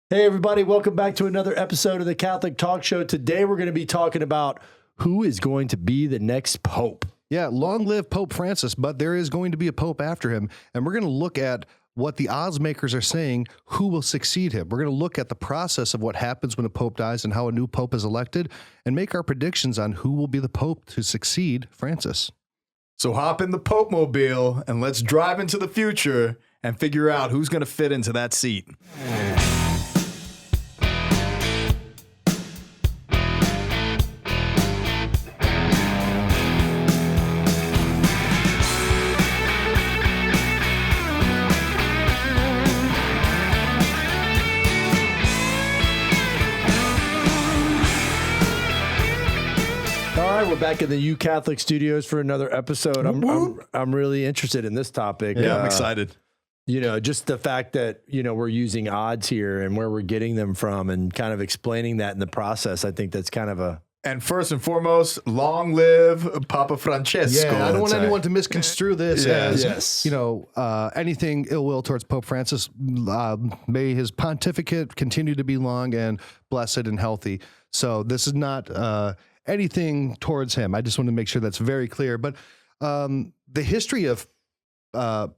Hey, everybody. Welcome back to another episode of the Catholic Talk Show. Today, we're going to be talking about who is going to be the next pope. Yeah, long live Pope Francis, but there is going to be a pope after him. And we're going to look at what the odds makers are saying, who will succeed him. We're going to look at the process of what happens when a pope dies and how a new pope is elected and make our predictions on who will be the pope to succeed Francis. So hop in the Pope Mobile and let's drive into the future and figure out who's going to fit into that seat. We're back in the U Catholic Studios for another episode. I'm really interested in this topic. Yeah, I'm excited. You know, just the fact that, we're using odds here and where we're getting them from and kind of explaining that in the process. I think that's kind of a... And first and foremost, long live Papa Francesco. Yeah, I don't want anyone to misconstrue this as, yes. Anything ill will towards Pope Francis. May his pontificate continue to be long and blessed and healthy. So this is not... anything towards him. I just want to make sure that's very clear. But the history of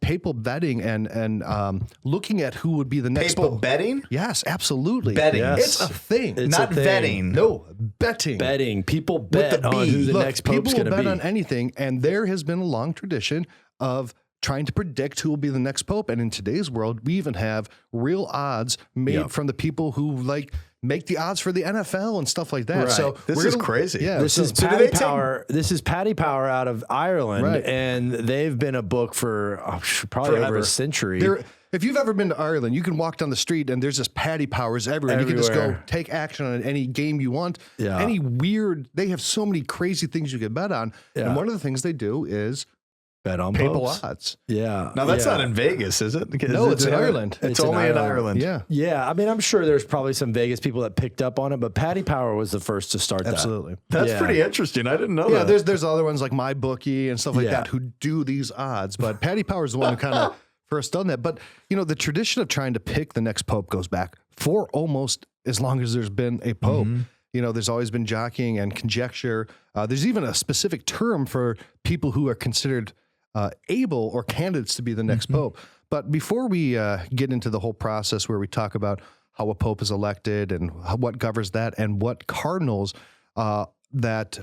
papal betting and looking at who would be the next papal betting? Yes, absolutely. Betting. Yes. It's a thing. It's not a thing. vetting. No, betting. Betting. People bet on who the next pope's going to be. People will bet on anything, and there has been a long tradition of trying to predict who will be the next pope. And in today's world, we even have real odds made from the people who make the odds for the NFL and stuff like that. Right. So this is crazy. Yeah, This is Paddy Power. This is Paddy Power out of Ireland, and they've been a book for probably over a century. If you've ever been to Ireland, you can walk down the street and there's just Paddy Powers everywhere. And you can just go take action on any game you want. Yeah. Any weird, they have so many crazy things you can bet on. Yeah. And one of the things they do is bet on papal popes. odds. Yeah. Now that's not in Vegas, is it? No, it's in Ireland. It's only in Ireland. Yeah. Yeah. I mean, I'm sure there's probably some Vegas people that picked up on it, but Paddy Power was the first to start Absolutely. that. That's pretty interesting. I didn't know that. Yeah, there's other ones like My Bookie and stuff like that who do these odds, but Paddy Power is the one who kind of first done that. But, the tradition of trying to pick the next pope goes back for almost as long as there's been a pope. Mm-hmm. There's always been jockeying and conjecture. There's even a specific term for people who are considered able or candidates to be the next pope. But before we get into the whole process where we talk about how a pope is elected and what governs that and what cardinals that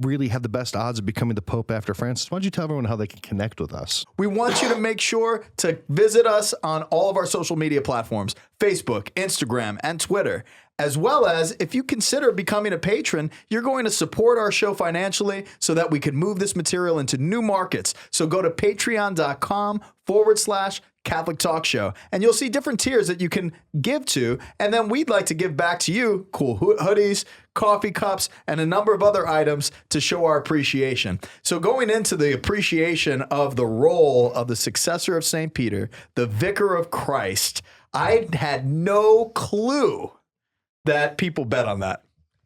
really have the best odds of becoming the pope after Francis, why don't you tell everyone how they can connect with us? We want you to make sure to visit us on all of our social media platforms, Facebook, Instagram, and Twitter. As well as, if you consider becoming a patron, you're going to support our show financially so that we can move this material into new markets. So go to patreon.com/Catholic Talk Show, and you'll see different tiers that you can give to. And then we'd like to give back to you cool hoodies, coffee cups, and a number of other items to show our appreciation. So going into the appreciation of the role of the successor of St. Peter, the Vicar of Christ, I had no clue that people bet on that.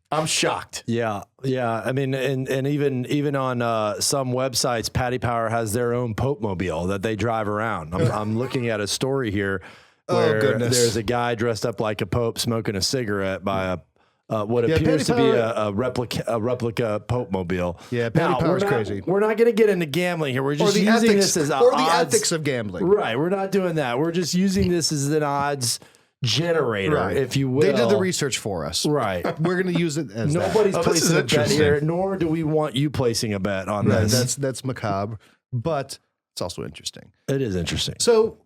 I'm shocked. Yeah. I mean, and even on some websites, Paddy Power has their own Pope Mobile that they drive around. I'm looking at a story here where there's a guy dressed up like a pope smoking a cigarette by what appears to be a replica Pope Mobile. Yeah, Paddy Power's crazy. We're not going to get into gambling here. We're just using this as or the odds. ethics of gambling. Right. We're not doing that. We're just using this as an odds generator, if you will. They did the research for us. Right. We're going to use it as Nobody's placing a bet here, nor do we want you placing a bet on this. That's macabre, but it's also interesting. It is interesting. So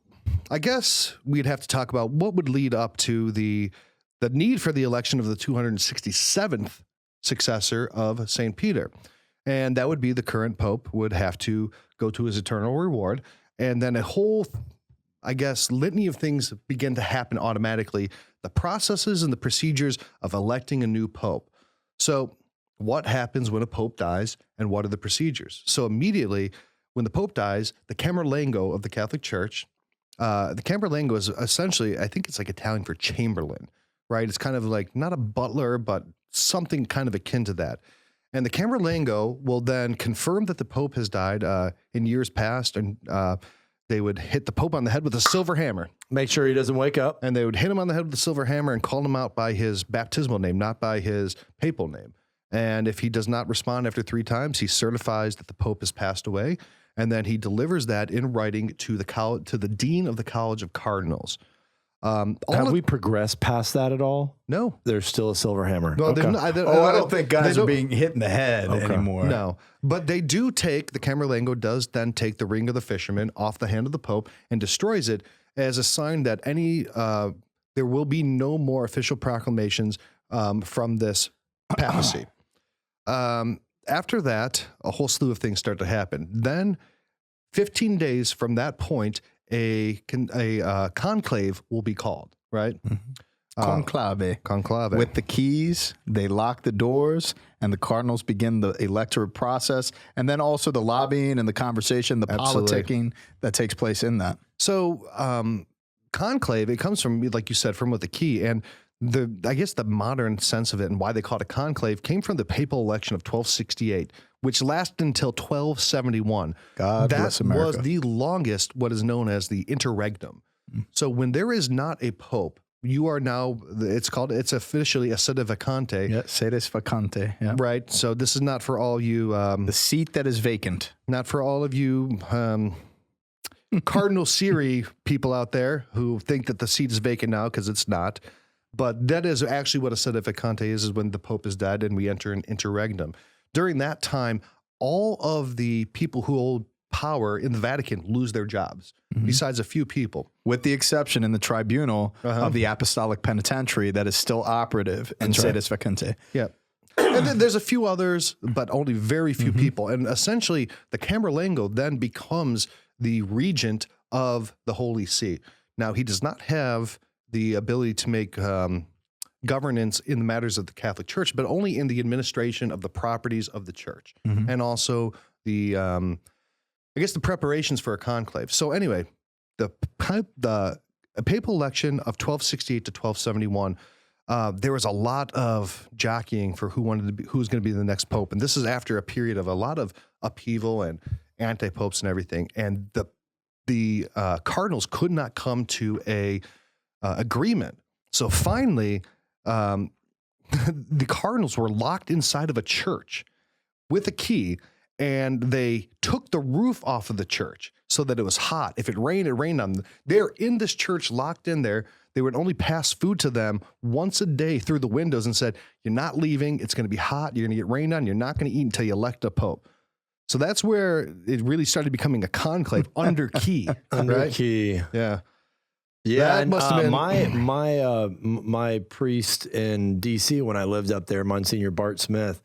I guess we'd have to talk about what would lead up to the need for the election of the 267th successor of St. Peter. And that would be the current pope would have to go to his eternal reward. And then a whole litany of things begin to happen automatically. The processes and the procedures of electing a new pope. So what happens when a pope dies and what are the procedures? So immediately when the pope dies, the Camerlengo of the Catholic Church, the Camerlengo is essentially, I think it's like Italian for chamberlain, right? It's kind of like not a butler, but something kind of akin to that. And the Camerlengo will then confirm that the pope has died in years past, and they would hit the Pope on the head with a silver hammer. Make sure he doesn't wake up. And they would hit him on the head with the silver hammer and call him out by his baptismal name, not by his papal name. And if he does not respond after 3 times, he certifies that the Pope has passed away. And then he delivers that in writing to the dean of the College of Cardinals. Have we progressed past that at all? No. There's still a silver hammer. No, Okay. I don't think guys are being hit in the head anymore. No. But they do take, the Camerlengo does then take the ring of the fisherman off the hand of the Pope and destroys it as a sign that there will be no more official proclamations from this papacy. After that, a whole slew of things start to happen. Then 15 days from that point, a conclave will be called, right? Conclave. Conclave. With the keys, they lock the doors, and the cardinals begin the electorate process, and then also the lobbying and the conversation, the politicking that takes place in that. So conclave, it comes from, like you said, from with the key. And I guess the modern sense of it and why they call it a conclave came from the papal election of 1268, which lasted until 1271. God bless America. That was the longest, what is known as the interregnum. So when there is not a pope, you are now, it's officially a sede vacante. Yeah, sede vacante. Yeah. Right. So this is not for all you. The seat that is vacant. Not for all of you Cardinal Syrah people out there who think that the seat is vacant now, because it's not. But that is actually what a sede vacante is when the Pope is dead and we enter an interregnum. During that time, all of the people who hold power in the Vatican lose their jobs, besides a few people. With the exception in the tribunal of the Apostolic Penitentiary that is still operative in sedes vacante. Yeah. And then there's a few others, but only very few people. And essentially, the Camerlengo then becomes the regent of the Holy See. Now, he does not have the ability to make governance in the matters of the Catholic Church, but only in the administration of the properties of the Church, and also the, I guess, the preparations for a conclave. So anyway, the papal election of 1268 to 1271, there was a lot of jockeying for who was going to be the next pope, and this is after a period of a lot of upheaval and anti-popes and everything, and the cardinals could not come to a agreement. So finally, the cardinals were locked inside of a church with a key, and they took the roof off of the church so that it was hot. If it rained on them. They're in this church locked in there. They would only pass food to them once a day through the windows and said, "You're not leaving. It's going to be hot. You're going to get rained on. You're not going to eat until you elect a pope." So that's where it really started becoming a conclave under key. Under key. Yeah. Yeah, that must have been my priest in D.C. when I lived up there, Monsignor Bart Smith.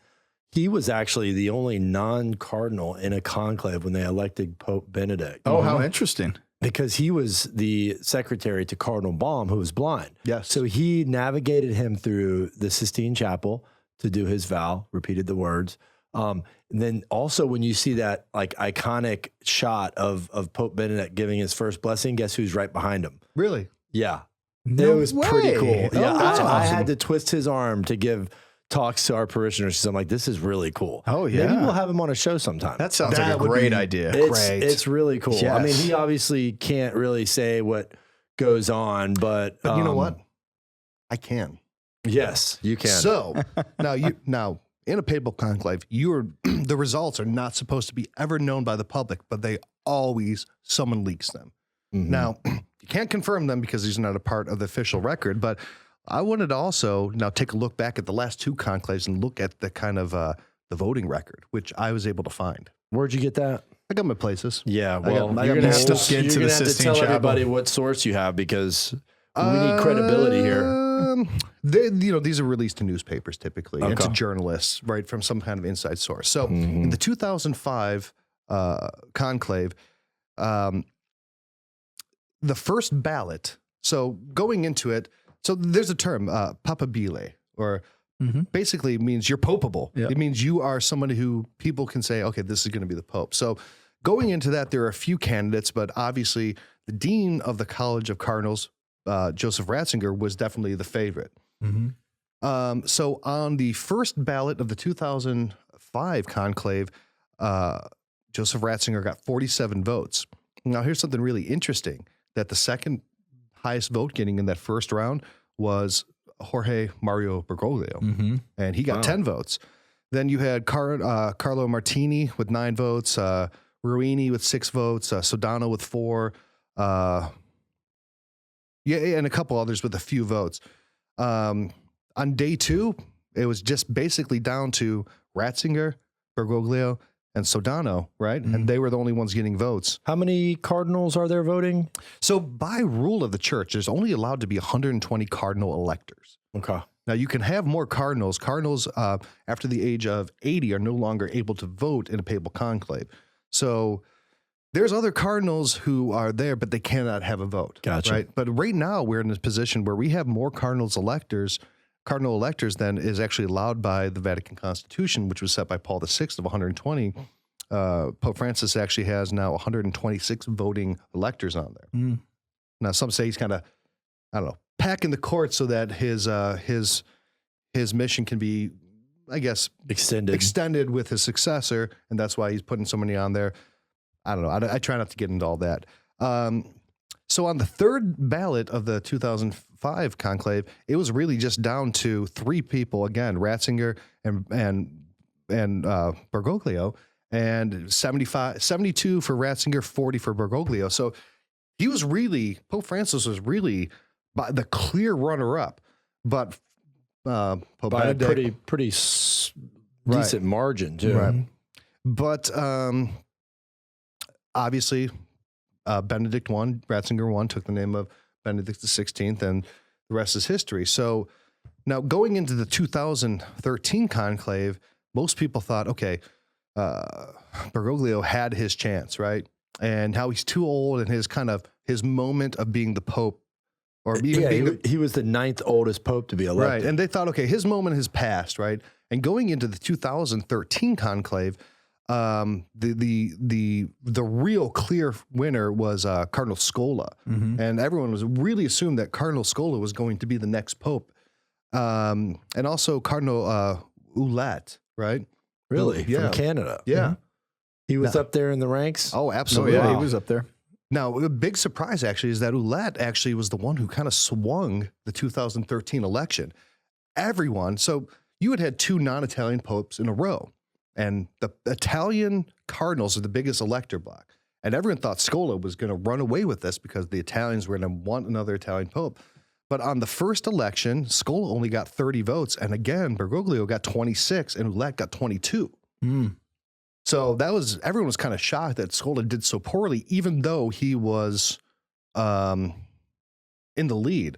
He was actually the only non-cardinal in a conclave when they elected Pope Benedict. Oh, how interesting! Because he was the secretary to Cardinal Baum, who was blind. Yes. So he navigated him through the Sistine Chapel to do his vow, repeated the words. And then also when you see that like iconic shot of Pope Benedict giving his first blessing, guess who's right behind him? Really? Yeah. No it was way. pretty cool. Oh, Yeah, that's I awesome. had to twist his arm to give talks to our parishioners. So I'm like, this is really cool. Oh, yeah. Maybe we'll have him on a show sometime. That sounds That like a would great be idea. It's really cool. Yes. I mean, he obviously can't really say what goes on, but you know what? I can. Yes, you can. So now in a papal conclave, the results are not supposed to be ever known by the public, but someone leaks them. Now, you can't confirm them because these are not a part of the official record, but I wanted to also now take a look back at the last 2 conclaves and look at the kind of the voting record, which I was able to find. Where'd you get that? I got my places. Yeah, well, I you're got going my to stuff. have to tell everybody what source you have because we need credibility here. These are released to newspapers typically and to journalists, right, from some kind of inside source. So in the 2005 conclave, the first ballot, so going into it, so there's a term, papabile, or basically means you're popeable. Yep. It means you are somebody who people can say, okay, this is going to be the pope. So going into that, there are a few candidates, but obviously the dean of the College of Cardinals, Joseph Ratzinger, was definitely the favorite. So on the first ballot of the 2005 conclave, Joseph Ratzinger got 47 votes. Now, here's something really interesting, that the second highest vote getting in that first round was Jorge Mario Bergoglio, and he got 10 votes. Then you had Carlo Martini with 9 votes, Ruini with 6 votes, Sodano with 4, and a couple others with a few votes. On day 2, it was just basically down to Ratzinger, Bergoglio, and Sodano, right? And they were the only ones getting votes. How many cardinals are there voting? So by rule of the church, there's only allowed to be 120 cardinal electors. Okay. Now, you can have more cardinals. Cardinals, after the age of 80, are no longer able to vote in a papal conclave. So there's other cardinals who are there, but they cannot have a vote. Gotcha. Right? But right now, we're in a position where we have more cardinal electors than is actually allowed by the Vatican Constitution, which was set by Paul VI of 120. Pope Francis actually has now 126 voting electors on there. Now, some say he's kind of, I don't know, packing the court so that his mission can be, I guess, extended with his successor, and that's why he's putting so many on there. I don't know. I try not to get into all that. So on the third ballot of the 2005 conclave, it was really just down to 3 people again: Ratzinger and Bergoglio, and 72 for Ratzinger, 40 for Bergoglio. So Pope Francis was really the clear runner-up, but Pope by Benedict, a pretty decent margin too. Right. But obviously, Benedict won, Ratzinger won, took the name of Benedict XVI, and the rest is history. So now going into the 2013 conclave, most people thought, okay, Bergoglio had his chance, right? And how he's too old, and his moment of being the Pope, or even he was the 9th oldest Pope to be elected. Right, and they thought, okay, his moment has passed, right? And going into the 2013 conclave, the real clear winner was Cardinal Scola, and everyone was really assumed that Cardinal Scola was going to be the next Pope, and also Cardinal Ouellet, right? Really, Yeah. from Canada. Yeah, he was up there in the ranks. Oh, absolutely. Oh, yeah, he was up there. Now, a big surprise actually is that Ouellet actually was the one who kind of swung the 2013 election. So you had 2 non-Italian popes in a row, and the Italian cardinals are the biggest elector block. And everyone thought Scola was going to run away with this because the Italians were going to want another Italian pope. But on the first election, Scola only got 30 votes. And again, Bergoglio got 26 and Ouellet got 22. So everyone was kind of shocked that Scola did so poorly, even though he was in the lead.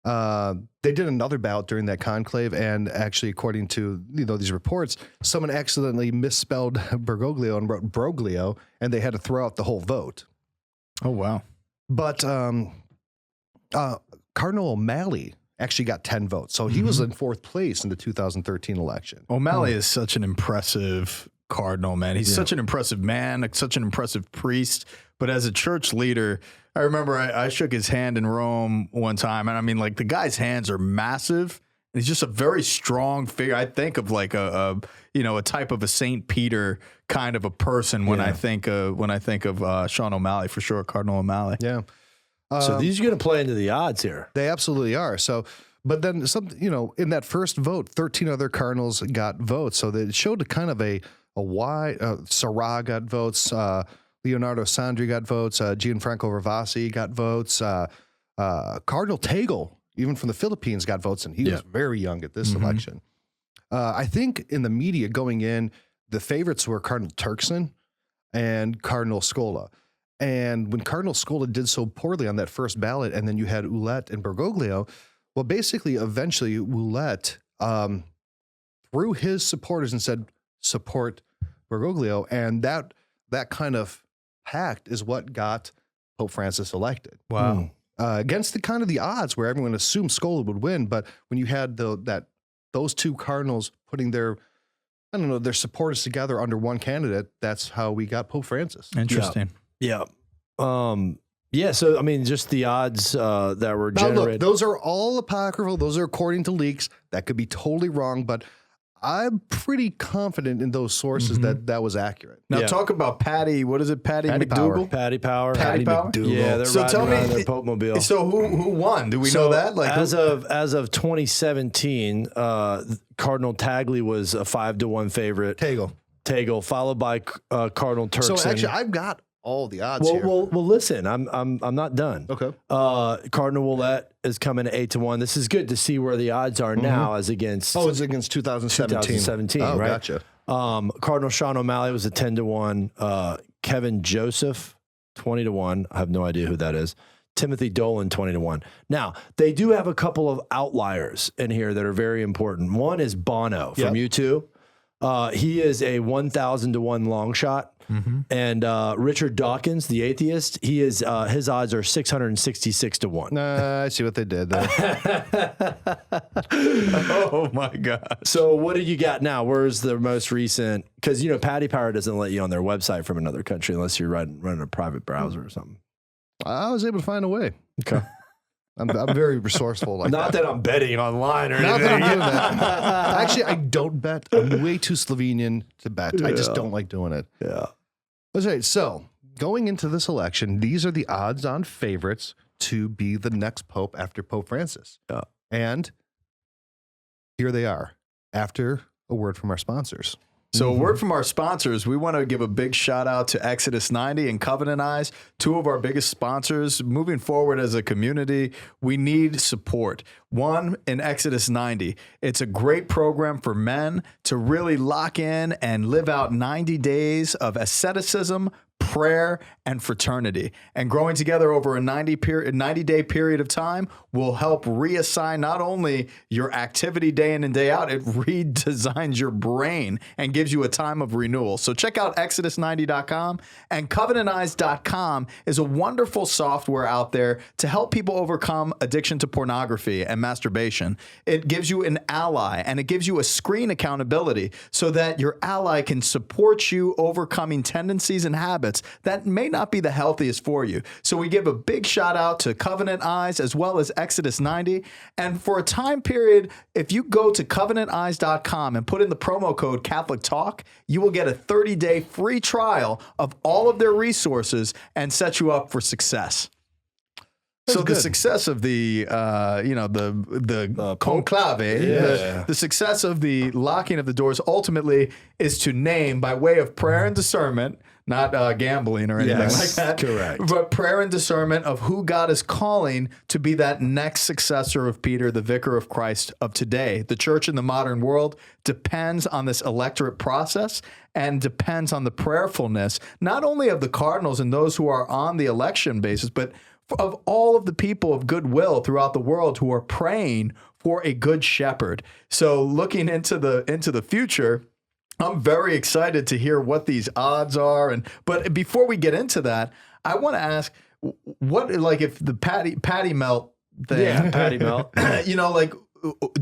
They did another ballot during that conclave, and actually, according to these reports, someone accidentally misspelled Bergoglio and wrote Broglio, and they had to throw out the whole vote. Oh, wow. But Cardinal O'Malley actually got 10 votes, so he was in 4th place in the 2013 election. O'Malley is such an impressive cardinal, man. He's such an impressive man, such an impressive priest. But as a church leader, I remember I shook his hand in Rome one time, and I mean, like, the guy's hands are massive. He's just a very strong figure. I think of like a type of a Saint Peter kind of a person when I think of Sean O'Malley, for sure, Cardinal O'Malley. Yeah. So these are going to play into the odds here. They absolutely are. So, but then in that first vote, 13 other cardinals got votes. So it showed kind of a wide. Syrah got votes. Leonardo Sandri got votes. Gianfranco Ravasi got votes. Cardinal Tagle, even from the Philippines, got votes, and he was very young at this election. I think in the media going in, the favorites were Cardinal Turkson and Cardinal Scola. And when Cardinal Scola did so poorly on that first ballot, and then you had Ouellet and Bergoglio, well, basically, eventually, Ouellet threw his supporters and said, support Bergoglio, and that kind of pact is what got Pope Francis elected. Wow. Against the odds where everyone assumed Scola would win, but when you had those 2 cardinals putting their supporters together under one candidate, that's how we got Pope Francis. Interesting. Yeah. So, I mean, just the odds that were Now, generated. look, those are all apocryphal. Those are according to leaks. That could be totally wrong, but I'm pretty confident in those sources that was accurate. Now talk about Patty. What is it? Patty McDougal? Patty Power. Patty Power? McDougal. Yeah, they're riding around in their Pope Mobile. So who won? Do we know that? Like as of 2017, Cardinal Tagley was a 5-1 favorite. Tagle, followed by Cardinal Turkson. So actually, I've got all the odds here. Well, listen, I'm not done. Okay. Cardinal Ouellet is coming at 8-1. This is good to see where the odds are now as against. Oh, it's against 2017. Oh, right? Gotcha. Cardinal Sean O'Malley was a 10-1. Kevin Joseph, 20-1. I have no idea who that is. Timothy Dolan, 20-1. Now, they do have a couple of outliers in here that are very important. One is Bono from U2. He is a 1,000-1 long shot. And Richard Dawkins, the atheist, he is his odds are 666-1. I see what they did there. oh my God. So what do you got now? Where's the most recent? Because Patty Power doesn't let you on their website from another country unless you're running a private browser or something. I was able to find a way. Okay. I'm very resourceful like Not that I'm betting online or Not anything. that I'm doing that. Actually, I don't bet. I'm way too Slovenian to bet. I just don't like doing it. Yeah. That's right. So going into this election, these are the odds-on favorites to be the next pope after Pope Francis. Yeah. And here they are after a word from our sponsors. So a word from our sponsors, we want to give a big shout out to Exodus 90 and Covenant Eyes, two of our biggest sponsors. Moving forward as a community, we need support. One, in Exodus 90, it's a great program for men to really lock in and live out 90 days of asceticism, prayer, and fraternity. And growing together over a 90-day period of time will help reassign not only your activity day in and day out, it redesigns your brain and gives you a time of renewal. So check out Exodus90.com, and CovenantEyes.com is a wonderful software out there to help people overcome addiction to pornography and masturbation. It gives you an ally, and it gives you a screen accountability so that your ally can support you overcoming tendencies and habits that may not be the healthiest for you. So we give a big shout out to Covenant Eyes as well as Exodus 90. And for a time period, if you go to CovenantEyes.com and put in the promo code Catholic Talk, you will get a 30-day free trial of all of their resources and set you up for success. So the success of the conclave, the success of the locking of the doors ultimately is to name by way of prayer and discernment, not gambling or anything like that. Correct. But prayer and discernment of who God is calling to be that next successor of Peter, the vicar of Christ of today. The church in the modern world depends on this electorate process and depends on the prayerfulness, not only of the cardinals and those who are on the election basis, but of all of the people of goodwill throughout the world who are praying for a good shepherd. So looking into the future, I'm very excited to hear what these odds are. But before we get into that, I want to ask, what, like, if the patty melt thing, patty melt,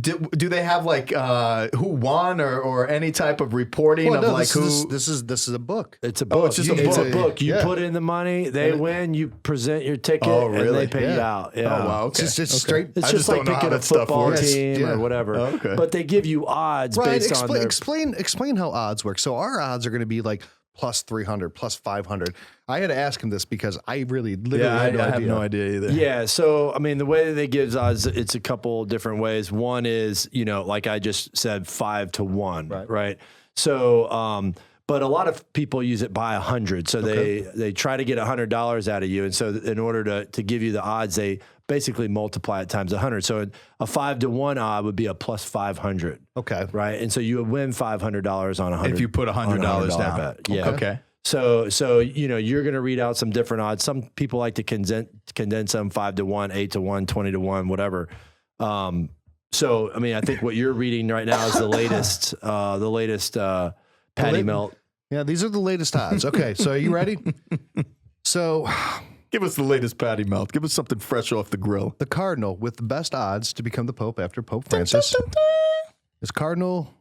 do they have like who won or any type of reporting of like who? This is a book. It's a book. It's just It's a book. You put in the money, they win. You present your ticket, and they pay you out. Yeah. Oh wow. Okay. It's just straight. It's just like picking a football team Yeah. or whatever. Oh, okay. But they give you odds based on their... Explain how odds work. So our odds are going to be like plus 300, plus 500. I had to ask him this because I literally I have no idea either. Yeah. So, I mean, the way that they give odds, it's a couple different ways. One is, like I just said, 5-1, right? So, but a lot of people use it by 100. So they try to get $100 out of you. And so in order to give you the odds, they basically multiply it times 100. So a 5-1 odd would be a plus 500. Okay. Right. And so you would win $500 on 100. If you put $100 down. Bet. Yeah. Okay. So you're going to read out some different odds. Some people like to condense them 5-1, 8-1, 20-1, whatever. So I mean, I think what you're reading right now is the latest patty melt. Yeah, these are the latest odds. Okay, so are you ready? So, give us the latest patty melt. Give us something fresh off the grill. The cardinal with the best odds to become the pope after Pope Francis is Cardinal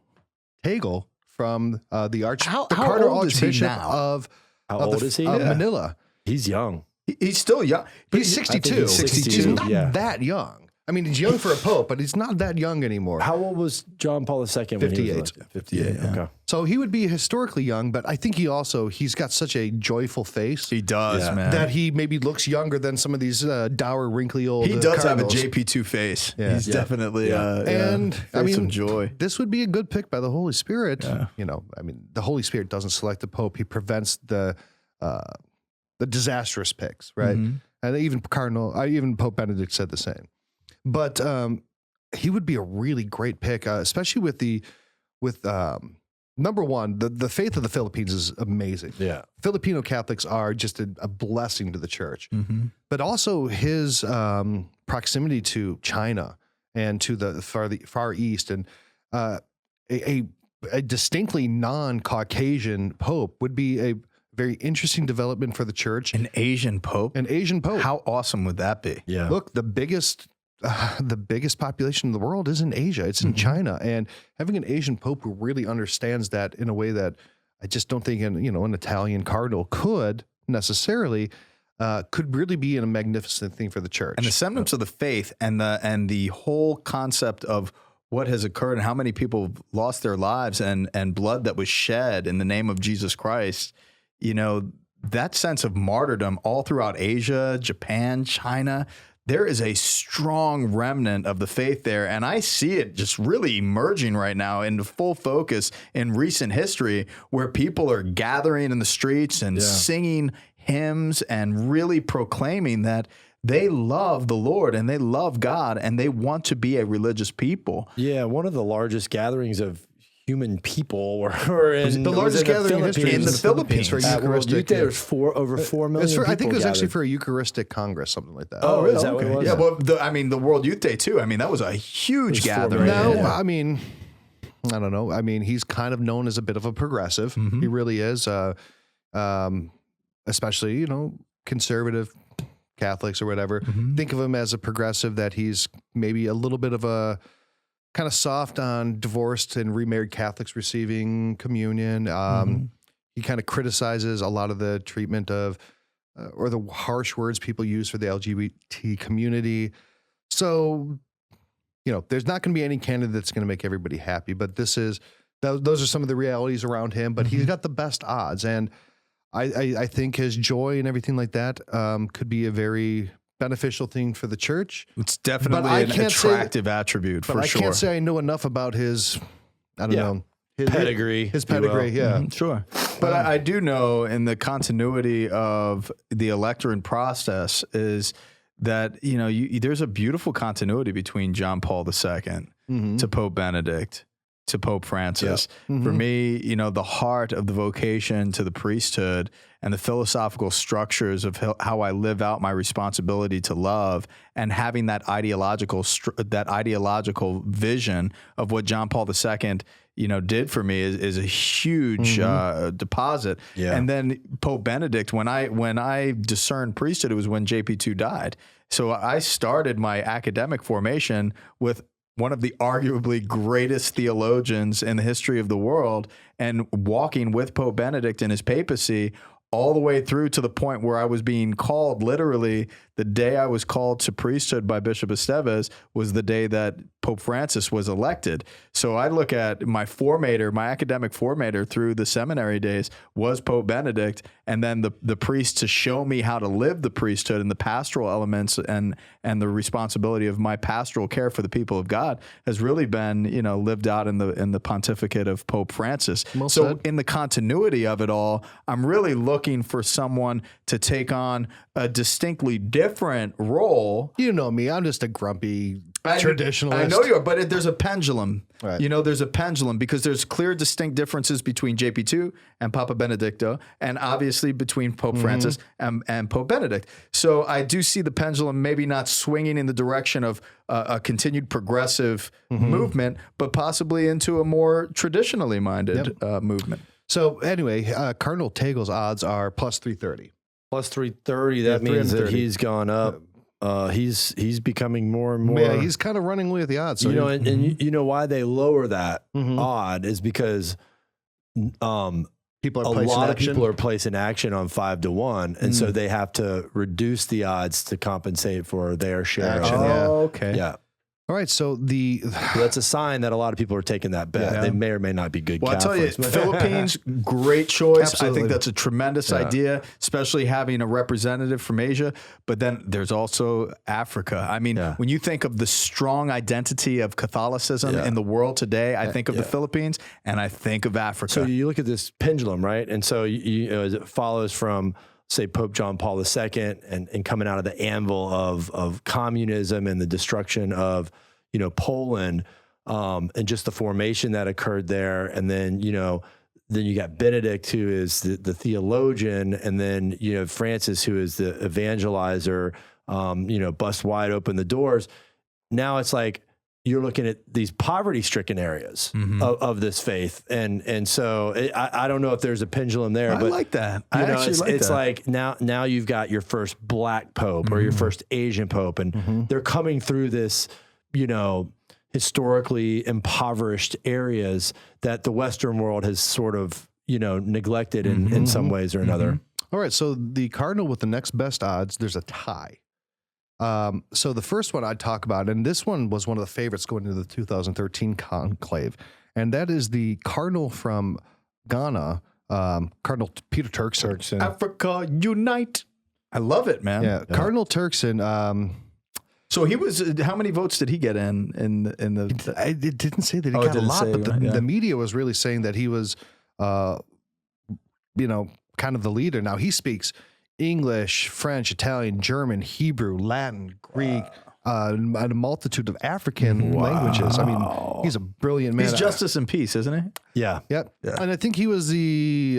Tagle from the Cardinal old is he Archbishop now? of How old is he? Manila. He's young. He's still young. He's 62. he's 62. He's not Yeah. that young. I mean, he's young for a pope, but he's not that young anymore. How old was John Paul II when 58. he was elected? 58. Yeah. Okay. So he would be historically young, but I think he's got such a joyful face. He does, man. That he maybe looks younger than some of these dour, wrinkly old. He does Cardinals. have a JP2 face. Yeah. He's definitely and I mean, some joy. This would be a good pick by the Holy Spirit. You know, I mean, the Holy Spirit doesn't select the Pope; he prevents the disastrous picks, right? And even Pope Benedict said the same. But he would be a really great pick, especially with number one, the faith of the Philippines is amazing. Yeah, Filipino Catholics are just a blessing to the church. But also his proximity to China and to the Far East, and a distinctly non-Caucasian pope would be a very interesting development for the church. An Asian pope. How awesome would that be? Yeah. Look, the biggest population in the world is in Asia. It's in China, and having an Asian pope who really understands that in a way that I just don't think an Italian cardinal could necessarily could really be a magnificent thing for the church. And the semblance of the faith and the whole concept of what has occurred and how many people have lost their lives and blood that was shed in the name of Jesus Christ. You know, that sense of martyrdom all throughout Asia, Japan, China, there is a strong remnant of the faith there. And I see it just really emerging right now into full focus in recent history, where people are gathering in the streets and singing hymns and really proclaiming that they love the Lord and they love God and they want to be a religious people. Yeah, one of the largest gatherings of human people were in the largest gathering in history in the Philippines. For At World Eucharistic. There's over 4 million people I think it was actually gathered. for a Eucharistic Congress, something like that. Oh, is that what it was? Yeah, well, the World Youth Day too. I mean, that was a huge gathering. No, I mean, I don't know. I mean, he's kind of known as a bit of a progressive. He really is, especially, conservative Catholics or whatever. Think of him as a progressive, that he's maybe a little bit of a kind of soft on divorced and remarried Catholics receiving communion. He kind of criticizes a lot of the treatment of or the harsh words people use for the LGBT community. So, there's not going to be any candidate that's going to make everybody happy, but those are some of the realities around him, but he's got the best odds. And I think his joy and everything like that could be a very beneficial thing for the church. It's definitely an attractive attribute for sure. I can't say I know enough about his, his pedigree. His pedigree, Sure. But I do know, in the continuity of the electorate process, is that, there's a beautiful continuity between John Paul II to Pope Benedict to Pope Francis. For me, the heart of the vocation to the priesthood and the philosophical structures of how I live out my responsibility to love, and having that ideological vision of what John Paul II, did for me is a huge deposit. Yeah. And then Pope Benedict, when I discerned priesthood, it was when JP2 died. So I started my academic formation with one of the arguably greatest theologians in the history of the world, and walking with Pope Benedict in his papacy all the way through to the point where I was being called, literally the day I was called to priesthood by Bishop Esteves was the day that Pope Francis was elected. So I look at my academic formator through the seminary days was Pope Benedict, and then the priest to show me how to live the priesthood and the pastoral elements and the responsibility of my pastoral care for the people of God has really been, lived out in the pontificate of Pope Francis. Well said. In the continuity of it all, I'm really looking for someone to take on a distinctly different role. You know me, I'm just a grumpy traditionalist. I know you are, but there's a pendulum. Right. There's a pendulum, because there's clear, distinct differences between JP2 and Papa Benedicto, and obviously between Pope Francis and Pope Benedict. So I do see the pendulum maybe not swinging in the direction of a continued progressive movement, but possibly into a more traditionally minded movement. So anyway, Cardinal Tegel's odds are plus 330. Plus 330. That means that he's gone up. He's becoming more and more. Yeah, he's kind of running away with the odds. So and you know why they lower that odd is because People a are placing lot of action. people are placing action on 5 to 1, and so they have to reduce the odds to compensate for their share. Action, of it. yeah. Okay. Yeah. All right, so So that's a sign that a lot of people are taking that bet. Yeah. They may or may not be good Well, Catholics. I tell you, Philippines, great choice. Absolutely. I think that's a tremendous idea, especially having a representative from Asia. But then there's also Africa. I mean, when you think of the strong identity of Catholicism in the world today, I think of the Philippines and I think of Africa. So you look at this pendulum, right? And so you know, as it follows from, say, Pope John Paul II and coming out of the anvil of communism and the destruction of, you know, Poland, and just the formation that occurred there. And then, you know, then you got Benedict, who is the theologian, and then, you know, Francis, who is the evangelizer, you know, bust wide open the doors. Now it's like, you're looking at these poverty-stricken areas of this faith, and so I don't know if there's a pendulum there. I but like that. You I know, actually like it's that. like now you've got your first black pope or your first Asian pope, and they're coming through this, you know, historically impoverished areas that the Western world has sort of, you know, neglected in some ways or another. All right, so the cardinal with the next best odds, there's a tie. So the first one I'd talk about, and this one was one of the favorites going into the 2013 conclave, and that is the cardinal from Ghana, Cardinal Peter Turkson. Africa unite. I love it, man. Yeah, Cardinal Turkson. So he was. How many votes did he get in the? It didn't say that he Oh, it got a didn't lot, say, but yeah. the media was really saying that he was, you know, kind of the leader. Now he speaks English, French, Italian, German, Hebrew, Latin, Greek, and a multitude of African languages. I mean, he's a brilliant man. He's justice and peace, isn't he? Yeah. Yep. And I think he was he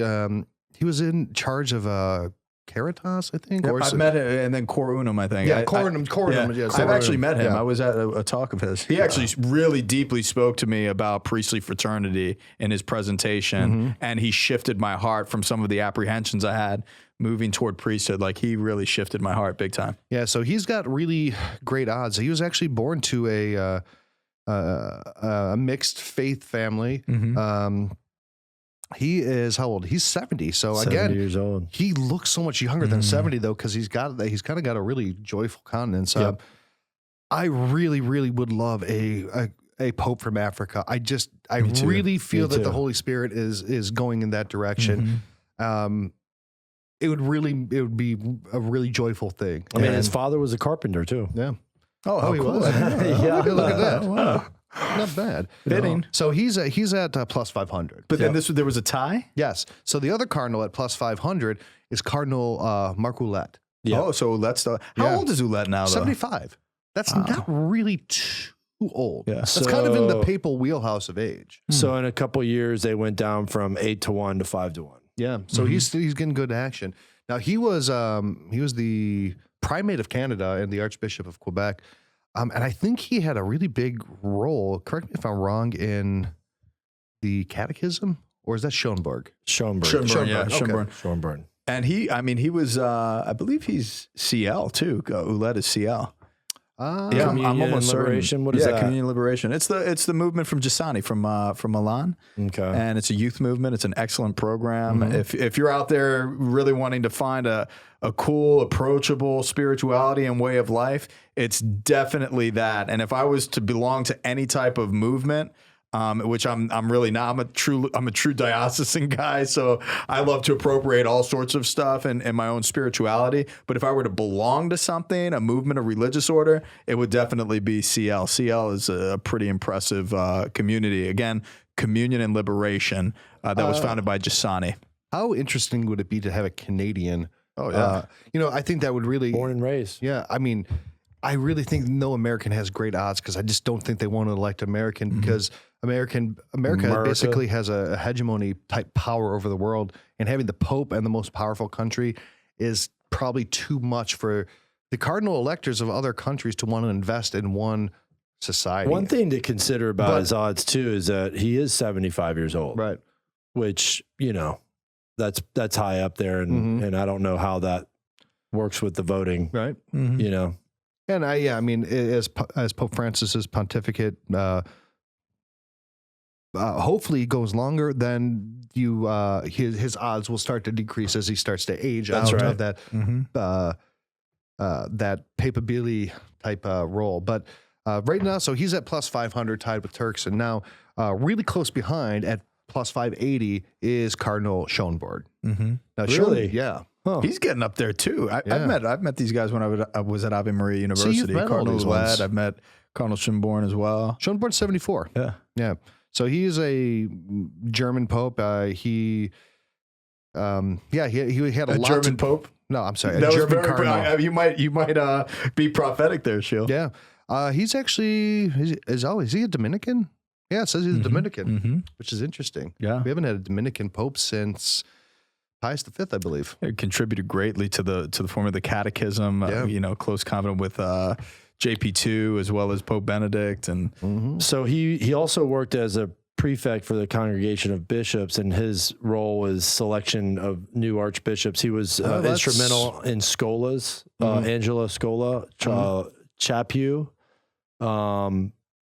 was in charge of Caritas, I think. I met him, and then Cor Unum, I think. Yeah, Coronum. Yeah, I've actually met him. Yeah. I was at a talk of his. He actually really deeply spoke to me about priestly fraternity in his presentation, and he shifted my heart from some of the apprehensions I had moving toward priesthood. Like, he really shifted my heart big time. Yeah, so he's got really great odds. He was actually born to a mixed faith family. He is how old? He's 70. So 70 again, years old. he looks so much younger than 70 though, because he's kind of got a really joyful countenance. I really, really would love a pope from Africa. I really feel that the Holy Spirit is going in that direction. It would be a really joyful thing. I mean, his father was a carpenter too. Yeah. Oh, he cool. was. Yeah. Look at that. Wow. Not bad. Fitting. So he's at plus 500. But then there was a tie? Yes. So the other cardinal at plus 500 is Cardinal Marku. Yeah. Oh, so Ouellette's how old is Ouellette now, though? 75. That's not really too old. Yeah. That's kind of in the papal wheelhouse of age. So in a couple of years, they went down from 8 to 1 to 5 to 1. Yeah. So he's getting good action. Now he was the primate of Canada and the Archbishop of Quebec. And I think he had a really big role, correct me if I'm wrong, in the catechism, or is that Schoenberg? Schoenberg. Schoenberg. And he was, I believe he's CL too. Ouellette is CL. Yeah, I'm almost Liberation. certain. What is that? Communion Liberation. It's the movement from Giussani from Milan. Okay. And it's a youth movement. It's an excellent program. If you're out there really wanting to find a cool, approachable spirituality and way of life, it's definitely that. And if I was to belong to any type of movement, which I'm really not. I'm a true diocesan guy, so I love to appropriate all sorts of stuff and my own spirituality. But if I were to belong to something, a movement, a religious order, it would definitely be CL. CL is a pretty impressive community. Again, Communion and Liberation that was founded by Giussani. How interesting would it be to have a Canadian? Oh yeah, I think that would really Born and raised. Yeah, I mean, I really think no American has great odds because I just don't think they want to elect American because America basically has a hegemony type power over the world, and having the Pope and the most powerful country is probably too much for the cardinal electors of other countries to want to invest in one society. One thing to consider about his odds too is that he is 75 years old, right? Which, you know, that's high up there, and I don't know how that works with the voting, right? You know. And I mean, as Pope Francis's pontificate hopefully goes longer, then you his odds will start to decrease as he starts to age out of that that papabili type role. But right now, so he's at plus 500, tied with Turks, and now really close behind at plus 580 is Cardinal Schönborn. Now, Really? Yeah. Huh. He's getting up there too. I've met these guys when I was at Ave Maria University. you've met all Cardinal these ones. Lad. I've met Cardinal Schönborn as well. Schönborn 74. Yeah. Yeah. So he is a German pope. He had a lot German to, pope. No, I'm sorry. That A was German very. cardinal. You might be prophetic there, Shield. Yeah. He's actually, is he a Dominican? Yeah, it says he's a Dominican, which is interesting. Yeah. We haven't had a Dominican pope since Pius V, I believe. It contributed greatly to the form of the catechism. Close covenant with JP2 as well as Pope Benedict, and So he also worked as a prefect for the Congregation of Bishops, and his role was selection of new archbishops. He was instrumental in Scola's, Angelo Scola, Chaput,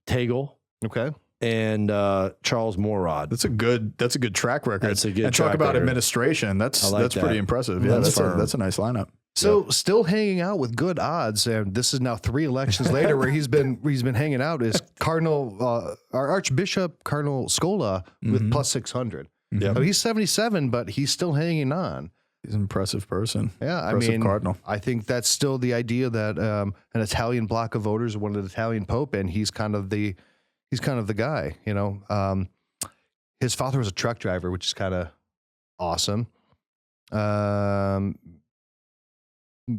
Tegel, Okay. and Charles Morad. that's a good track record. That's a good and track talk about record. administration. That's like pretty that. impressive. Yeah, That's that's a nice lineup. So still hanging out with good odds, and this is now 3 elections later where he's been hanging out, is Cardinal our Archbishop Cardinal Scola with plus 600. Yep. So he's 77, but he's still hanging on. He's an impressive person. Yeah, Impressive cardinal. I think that's still the idea that an Italian block of voters wanted an Italian pope, and he's kind of the guy. His father was a truck driver, which is kind of awesome.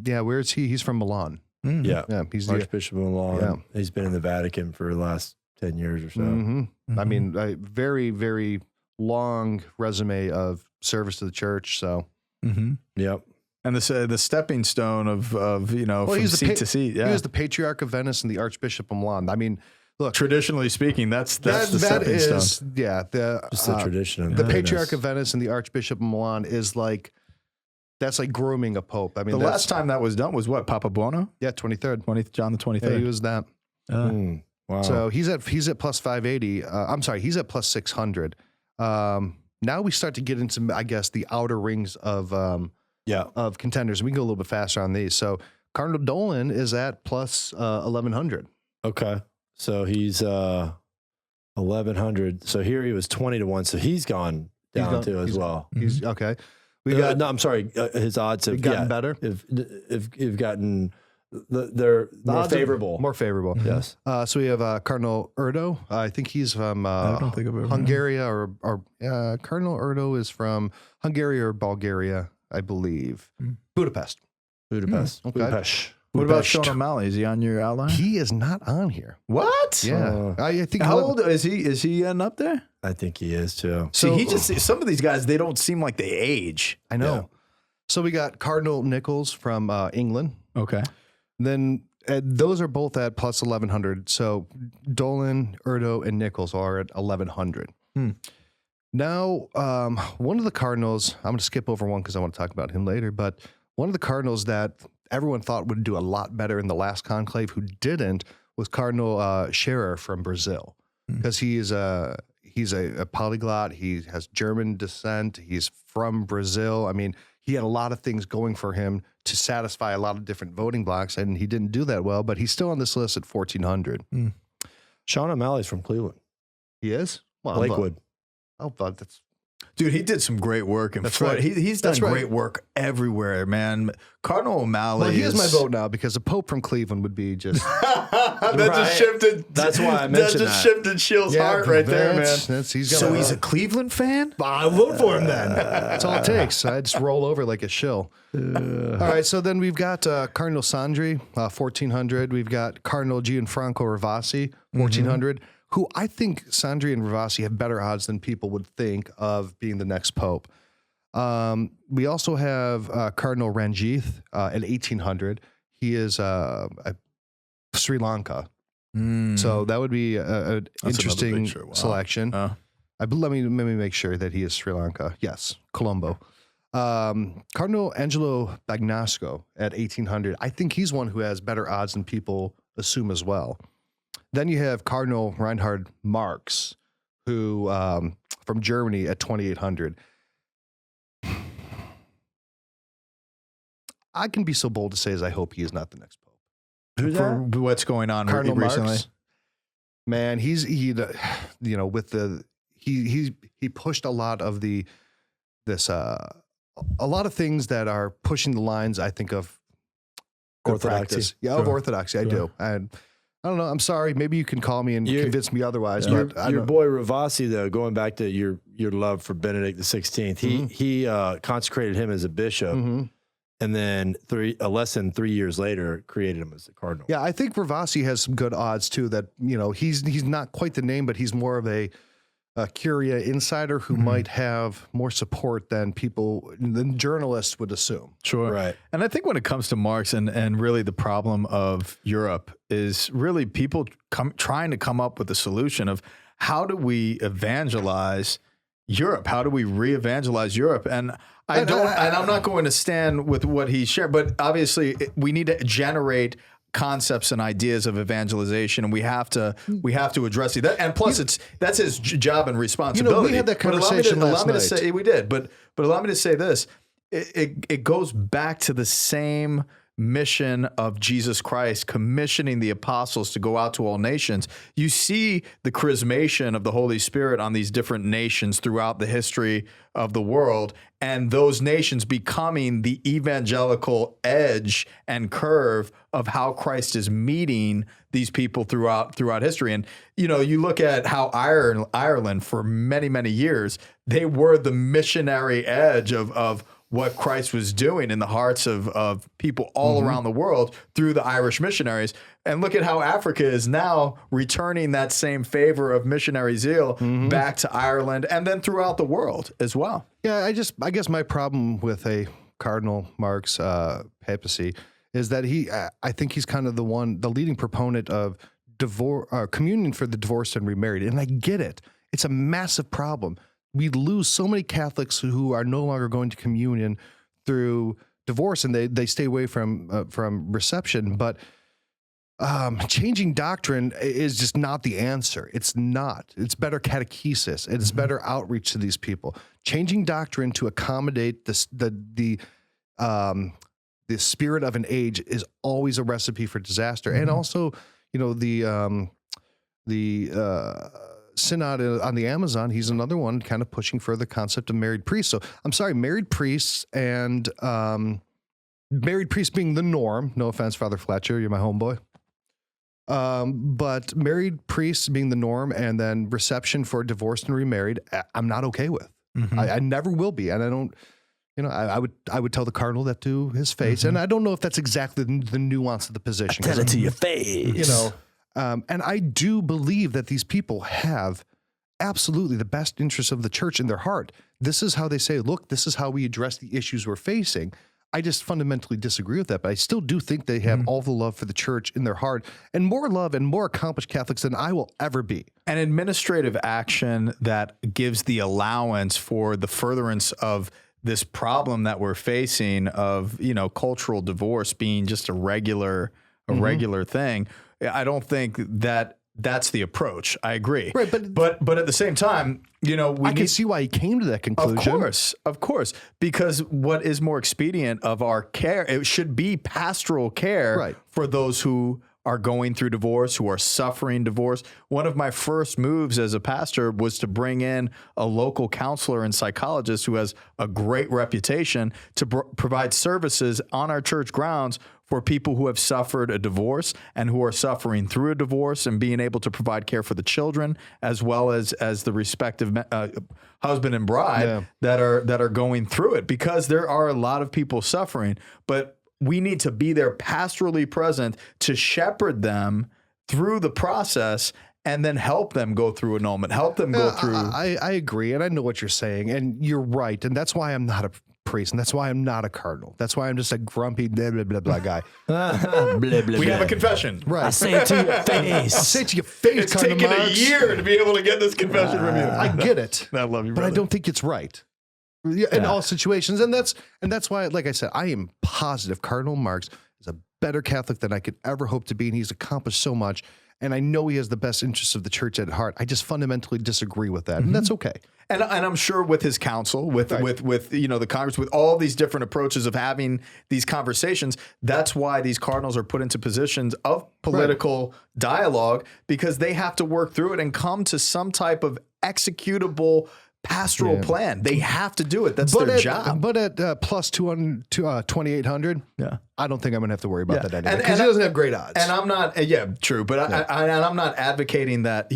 Yeah, where is he? He's from Milan. Yeah. Yeah, he's the Archbishop of Milan. Yeah. He's been in the Vatican for the last 10 years or so. I mean, a very, very long resume of service to the church. So, Yep. And the stepping stone of from he's seat to seat. Yeah, he was the Patriarch of Venice and the Archbishop of Milan. I mean, look, traditionally speaking, that's the that stepping is stone. Just the tradition of the Venice. Patriarch of Venice and the Archbishop of Milan is like, that's like grooming a pope. I mean, The last time that was done was what? Papa Buono? 23rd. John the 23rd. Yeah, he was that. Wow. So he's at plus 580. I'm sorry, he's at plus 600. Now we start to get into, I guess, the outer rings of contenders. We can go a little bit faster on these. So Cardinal Dolan is at plus 1100. Okay. So he's 1100. So here he was 20 to 1. So he's gone down too as well. He's okay. No, I'm sorry. His odds have gotten better. If gotten, they're more favorable. More favorable. Yes. So we have Cardinal Erdo. I think he's from I don't think I've ever Hungary, or Cardinal Erdo is from Hungary or Bulgaria, I believe. Budapest. Budapest. Okay. Budapest. What about Sean O'Malley? Is he on your outline? He is not on here. What? Yeah. I think How old is he? Is he getting up there? I think he is too. See, he just some of these guys, they don't seem like they age. I know. Yeah. So we got Cardinal Nichols from England. Okay. Then those are both at plus 1100. So Dolan, Erdo, and Nichols are at 1100. Now, one of the Cardinals, I'm going to skip over one because I want to talk about him later, but one of the Cardinals that everyone thought would do a lot better in the last conclave who didn't was Cardinal Syrah from Brazil, because he's a polyglot. He has German descent. He's from Brazil. I mean, he had a lot of things going for him to satisfy a lot of different voting blocks, and he didn't do that well, but he's still on this list at 1400. Sean O'Malley's from Cleveland. He is? Well, Lakewood. that's Dude, he did some great work in Florida. right. He's done That's right. great work everywhere, man. Cardinal O'Malley. well, he has my vote now, because a pope from Cleveland would be just That Right. just shifted. That's why I that mentioned just that. shifted Shield's heart right there, man. He's got So he's a Cleveland fan? I'll vote for him then. That's all it takes. I just roll over like a shill. All right, so then we've got Cardinal Sandri, 1400. We've got Cardinal Gianfranco Ravasi, 1400, who I think Sandri and Ravasi have better odds than people would think of being the next pope. We also have Cardinal Ranjith at 1800. He is Sri Lanka. So that would be an interesting picture. Wow. selection. Let me make sure that he is Sri Lanka. Yes, Colombo. Cardinal Angelo Bagnasco at 1800. I think he's one who has better odds than people assume as well. Then you have Cardinal Reinhard Marx who from Germany at 2800. I can be so bold to say as I hope he is not the next pope. Who's For what's going on Cardinal recently? Marks. Man, he with the he pushed a lot of a lot of things that are pushing the lines, I think, of Orthodoxy. practice. Yeah, of orthodoxy. I do. And I don't know. I'm sorry. Maybe you can call me and convince me otherwise. But Your boy Ravasi, though, going back to your love for Benedict XVI, he consecrated him as a bishop, and then less than 3 years later created him as a cardinal. Yeah, I think Ravasi has some good odds too. That he's not quite the name, but he's more of a Curia insider who might have more support than journalists would assume. Sure. Right. And I think when it comes to Marx and really the problem of Europe is really people trying to come up with a solution of how do we evangelize Europe? How do we re-evangelize Europe? And I'm not going to stand with what he shared, but obviously we need to generate concepts and ideas of evangelization, and we have to address it. And plus, that's his job and responsibility. We had that conversation last night. Say we did, but allow me to say this: it goes back to the same mission of Jesus Christ commissioning the apostles to go out to all nations. You see the charismation of the Holy Spirit on these different nations throughout the history of the world, and those nations becoming the evangelical edge and curve of how Christ is meeting these people throughout history. And you look at how Ireland for many, many years, they were the missionary edge of what Christ was doing in the hearts of people all around the world through the Irish missionaries. And look at how Africa is now returning that same favor of missionary zeal back to Ireland and then throughout the world as well. Yeah, I guess my problem with a Cardinal Marks papacy is that I think he's kind of the leading proponent of communion for the divorced and remarried. And I get it. It's a massive problem. We lose so many Catholics who are no longer going to communion through divorce, and they stay away from reception. But changing doctrine is just not the answer. It's not. It's better catechesis. It's better outreach to these people. Changing doctrine to accommodate the spirit of an age is always a recipe for disaster. And also, the Synod on the Amazon, he's another one kind of pushing for the concept of married priests. So I'm sorry, married priests and married priests being the norm. No offense, Father Fletcher, you're my homeboy. But married priests being the norm and then reception for divorced and remarried, I'm not okay with. I never will be. And I don't, I would tell the cardinal that to his face. And I don't know if that's exactly the nuance of the position. Tell it to your face. And I do believe that these people have absolutely the best interests of the church in their heart. This is how they say, look, this is how we address the issues we're facing. I just fundamentally disagree with that, but I still do think they have all the love for the church in their heart and more love and more accomplished Catholics than I will ever be. An administrative action that gives the allowance for the furtherance of this problem that we're facing of, cultural divorce being just a regular thing. I don't think that's the approach. I agree. Right, but at the same time, I can see why he came to that conclusion. Of course, because what is more expedient of our care? It should be pastoral care for those who are going through divorce, who are suffering divorce. One of my first moves as a pastor was to bring in a local counselor and psychologist who has a great reputation to provide services on our church grounds for people who have suffered a divorce and who are suffering through a divorce, and being able to provide care for the children as well as the respective husband and bride that are going through it, because there are a lot of people suffering. But we need to be there pastorally present to shepherd them through the process and then help them go through annulment, help them go through. I agree. And I know what you're saying, and you're right. And that's why I'm not a priest, and that's why I'm not a cardinal. That's why I'm just a grumpy blah, blah, blah, blah guy. We have a confession. Right. I say it to your face. I'll say it to your face. It's taken a year to be able to get this confession from you. I get it. I love you, but brother. I don't think it's right in all situations. And that's why, like I said, I am positive Cardinal Marks is a better Catholic than I could ever hope to be, and he's accomplished so much. And I know he has the best interests of the church at heart. I just fundamentally disagree with that. And that's okay. And I'm sure with his council, with the Congress, with all these different approaches of having these conversations, that's why these cardinals are put into positions of political dialogue, because they have to work through it and come to some type of executable pastoral plan. They have to do it. That's their job. But at plus 2,800, I don't think I'm going to have to worry about that anymore, because he doesn't have great odds. And I'm not, true. But I'm not advocating that,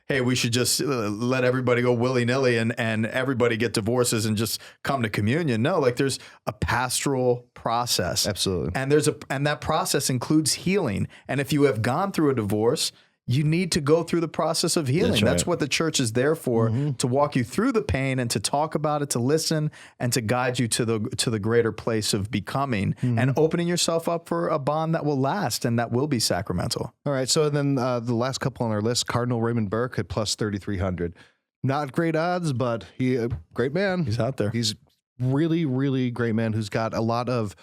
hey, we should just let everybody go willy-nilly and everybody get divorces and just come to communion. No, like there's a pastoral process. Absolutely. And that process includes healing. And if you have gone through a divorce, you need to go through the process of healing. That's what the church is there for, to walk you through the pain and to talk about it, to listen and to guide you to the greater place of becoming and opening yourself up for a bond that will last and that will be sacramental. All right. So then the last couple on our list, Cardinal Raymond Burke at plus 3,300. Not great odds, but he great man. He's out there. He's really, really great man who's got a lot of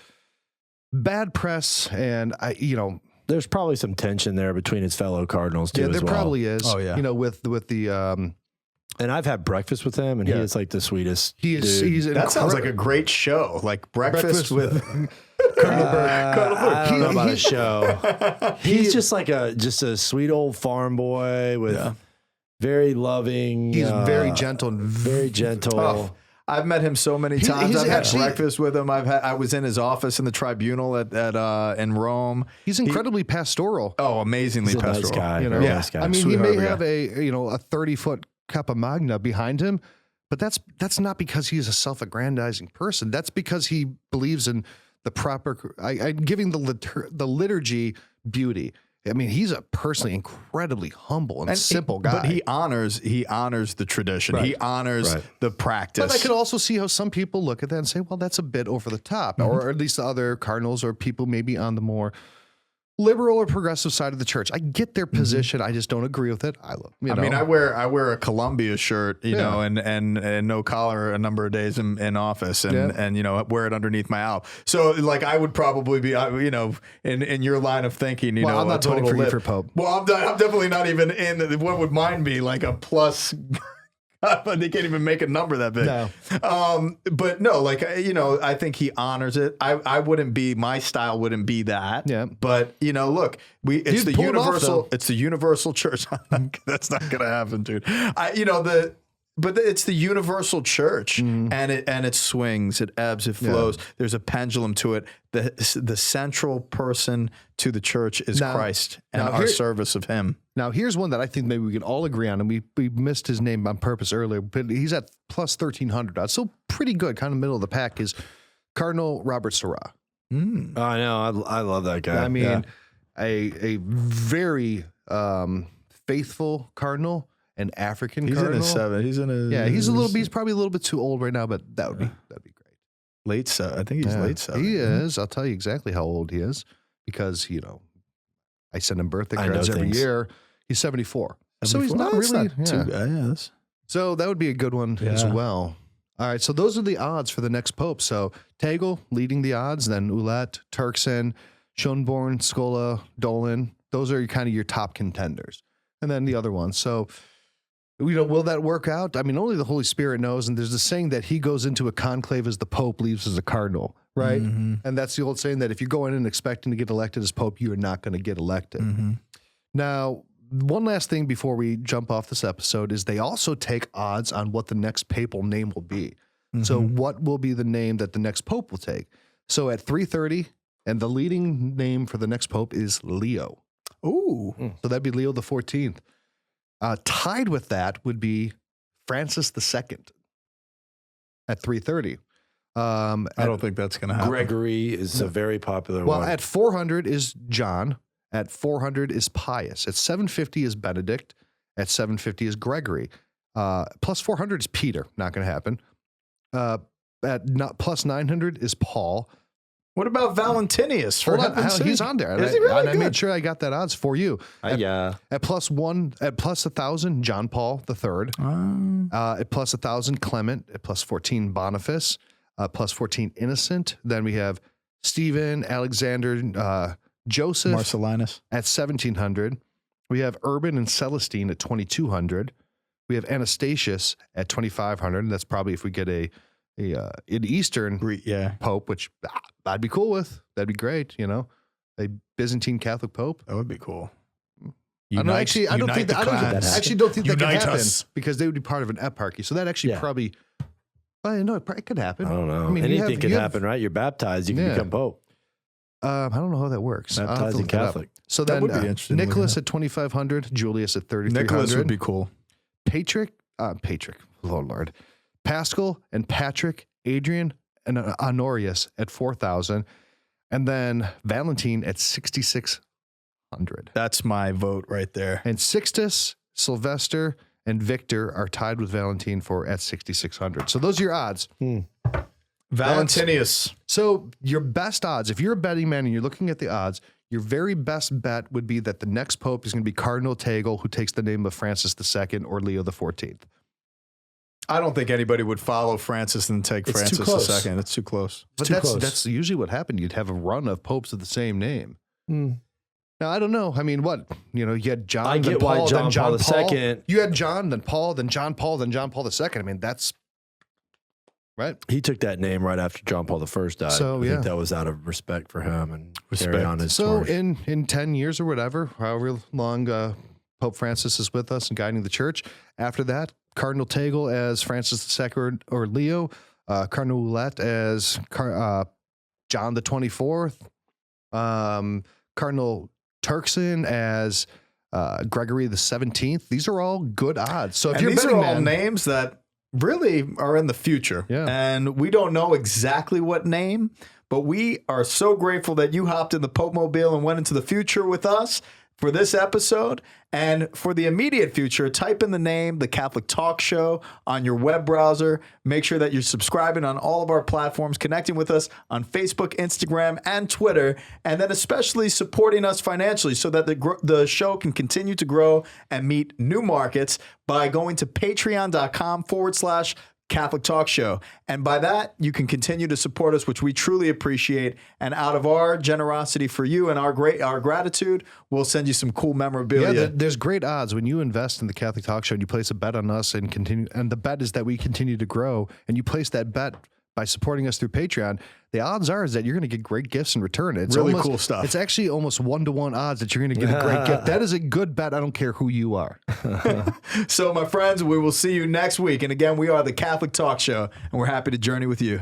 bad press, and there's probably some tension there between his fellow Cardinals too. Yeah, there probably is. Oh yeah. With the and I've had breakfast with him, and he is like the sweetest. That sounds like a great show, like breakfast with Cardinal Burke. I don't know about a show. He's just like a sweet old farm boy with very loving. He's very gentle and very gentle. Tough. I've met him so many times. I've had breakfast with him. I was in his office in the tribunal in Rome. He's incredibly pastoral. Oh, amazingly pastoral. Nice guy. Nice guy. I mean, he may have a 30-foot Kappa Magna behind him, but that's not because he's a self-aggrandizing person. That's because he believes in the proper, giving the liturgy beauty. I mean, he's a personally incredibly humble and simple guy. But he honors the tradition. Right. He honors the practice. But I could also see how some people look at that and say, well, that's a bit over the top. Or at least the other cardinals or people maybe on the more liberal or progressive side of the church. I get their position. I just don't agree with it. I mean, I wear a Columbia shirt, know, and no collar a number of days in office, and wear it underneath my owl. So like I would probably be, in your line of thinking, I'm not voting for you for Pope. Well, I'm definitely not even in. What would mine be, like a plus? They can't even make a number that big. No. But no, like, I think he honors it. My style wouldn't be that. Yeah. But, look, it's the universal church. That's not going to happen, dude. But it's the universal church, and it swings, it ebbs, it flows. There's a pendulum to it. The central person to the church is Christ and our service of him. Now, here's one that I think maybe we can all agree on, and we missed his name on purpose earlier, but he's at plus 1,300 odds, so pretty good, kind of middle of the pack, is Cardinal Robert Syrah. I know, I love that guy. I mean, a very faithful cardinal, an African cardinal. He's in his he's probably a little bit too old right now, but that'd be great. Late 7. I think he's late 7. He is. I'll tell you exactly how old he is, because I send him birthday cards every year. He's 74. So he's not really too bad. So that would be a good one as well. All right. So those are the odds for the next pope. So Tegel leading the odds, then Ouellet, Turkson, Schönborn, Scola, Dolan. Those are kind of your top contenders. And then the other ones. So, will that work out? I mean, only the Holy Spirit knows. And there's a saying that he goes into a conclave as the pope leaves as a cardinal. Right. And that's the old saying that if you're going in expecting to get elected as pope, you are not going to get elected. Now, one last thing before we jump off this episode is they also take odds on what the next papal name will be. So what will be the name that the next pope will take? So at 330, and the leading name for the next pope is Leo. Ooh. So that'd be Leo the 14th. Tied with that would be Francis II at 330. I don't think that's going to happen. Gregory is a very popular one. Well, at 400 is John. At 400 is Pius. At 750 is Benedict. At 750 is Gregory. Plus 400 is Peter. Not going to happen. Plus 900 is Paul. What about Valentinius? He's on there. Is he really? I made sure I got that odds for you. At plus 1,000, John Paul III. At plus 1,000, Clement. At plus 14, Boniface. Plus 14, Innocent. Then we have Stephen, Alexander, Joseph. Marcellinus. At 1,700. We have Urban and Celestine at 2,200. We have Anastasius at 2,500. And that's probably if we get an Eastern Pope, which I'd be cool with. That'd be great, you know, a Byzantine Catholic Pope. That would be cool. I don't think that could happen because they would be part of an eparchy. So that actually probably, well, no, it could happen. I don't know. I mean, anything can happen, right? You're baptized, you can become Pope. I don't know how that works. Baptizing Catholic. So then Nicholas at 2,500, Julius at 3,300. Nicholas would be cool. Patrick, oh Lord, Pascal and Patrick, Adrian and Honorius at 4,000, and then Valentine at 6,600. That's my vote right there. And Sixtus, Sylvester, and Victor are tied with Valentine at 6,600. So those are your odds. Valentinius. So your best odds, if you're a betting man and you're looking at the odds, your very best bet would be that the next pope is going to be Cardinal Tagle, who takes the name of Francis II or Leo XIV. I don't think anybody would follow Francis and take Francis II. It's too close. But that's usually what happened. You'd have a run of popes of the same name. Now, I don't know. I mean, what? You know, you had John, I get why John Paul II. You had John, then Paul, then John Paul, then John Paul II. I mean, that's right. He took that name right after John Paul I died. So, I think that was out of respect for him and carry on his So torch. in 10 years or whatever, however long Pope Francis is with us and guiding the church, after that, Cardinal Tagle as Francis II or Leo, Cardinal Ouellette as John the 24th, Cardinal Turkson as Gregory the 17th. These are all good odds. So if you're these betting are all names that really are in the future. Yeah. And we don't know exactly what name, but we are so grateful that you hopped in the Pope Mobile and went into the future with us for this episode. And for the immediate future, type in the name, The Catholic Talk Show, on your web browser. Make sure that you're subscribing on all of our platforms, connecting with us on Facebook, Instagram, and Twitter, and then especially supporting us financially so that the show can continue to grow and meet new markets by going to patreon.com/Catholic Talk Show. And by that, you can continue to support us, which we truly appreciate. And out of our generosity for you and our gratitude, we'll send you some cool memorabilia. Yeah, there's great odds when you invest in the Catholic Talk Show and you place a bet on us and continue. And the bet is that we continue to grow. And you place that bet by supporting us through Patreon. The odds are is that you're going to get great gifts in return. It's really cool stuff. It's actually almost 1-to-1 odds that you're going to get a great gift. That is a good bet. I don't care who you are. So, my friends, we will see you next week. And again, we are the Catholic Talk Show, and we're happy to journey with you.